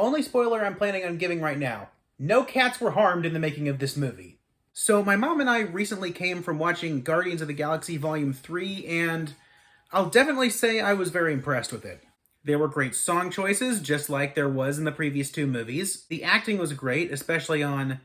Only spoiler I'm planning on giving right now. No cats were harmed in the making of this movie. So my mom and I recently came from watching Guardians of the Galaxy Volume 3, and I'll definitely say I was very impressed with it. There were great song choices, just like there was in the previous two movies. The acting was great, especially on...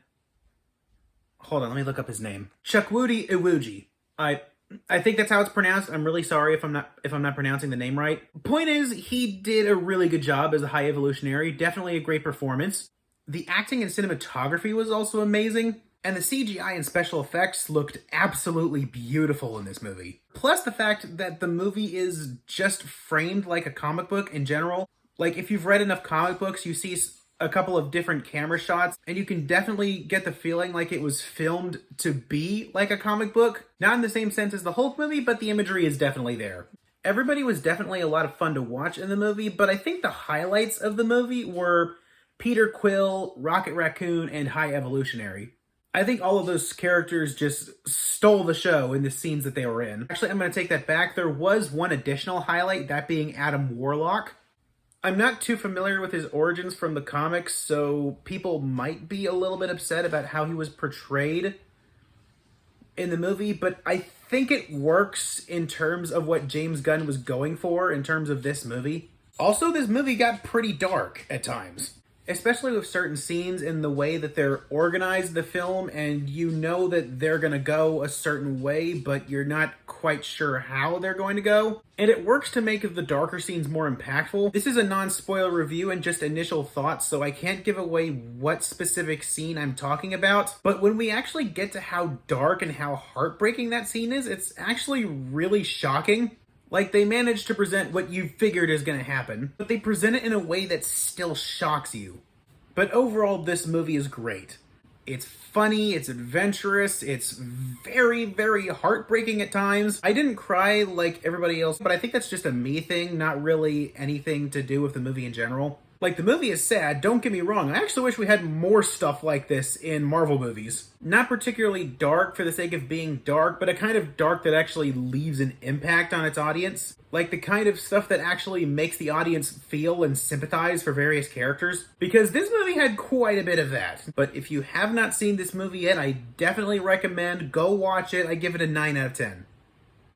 Hold on, let me look up his name. Chukwudi Iwuji. I think that's how it's pronounced. I'm really sorry if I'm not pronouncing the name right. Point is, he did a really good job as a High Evolutionary. Definitely a great performance. The acting and cinematography was also amazing. And the CGI and special effects looked absolutely beautiful in this movie. Plus the fact that the movie is just framed like a comic book in general. Like, if you've read enough comic books, you see a couple of different camera shots, and you can definitely get the feeling like it was filmed to be like a comic book. Not in the same sense as the Hulk movie, but the imagery is definitely there. Everybody was definitely a lot of fun to watch in the movie, but I think the highlights of the movie were Peter Quill, Rocket Raccoon, and High Evolutionary. I think all of those characters just stole the show in the scenes that they were in. Actually, I'm going to take that back. There was one additional highlight, that being Adam Warlock. I'm not too familiar with his origins from the comics, so people might be a little bit upset about how he was portrayed in the movie, but I think it works in terms of what James Gunn was going for in terms of this movie. Also, this movie got pretty dark at times. Especially with certain scenes in the way that they're organized, the film, and you know that they're going to go a certain way, but you're not quite sure how they're going to go. And it works to make the darker scenes more impactful. This is a non-spoiler review and just initial thoughts, so I can't give away what specific scene I'm talking about. But when we actually get to how dark and how heartbreaking that scene is, it's actually really shocking. Like, they managed to present what you figured is going to happen, but they present it in a way that still shocks you. But overall, this movie is great. It's funny, it's adventurous, it's very, very heartbreaking at times. I didn't cry like everybody else, but I think that's just a me thing, not really anything to do with the movie in general. Like, the movie is sad, don't get me wrong. I actually wish we had more stuff like this in Marvel movies. Not particularly dark for the sake of being dark, but a kind of dark that actually leaves an impact on its audience. Like, the kind of stuff that actually makes the audience feel and sympathize for various characters. Because this movie had quite a bit of that. But if you have not seen this movie yet, I definitely recommend go watch it. I give it a 9 out of 10.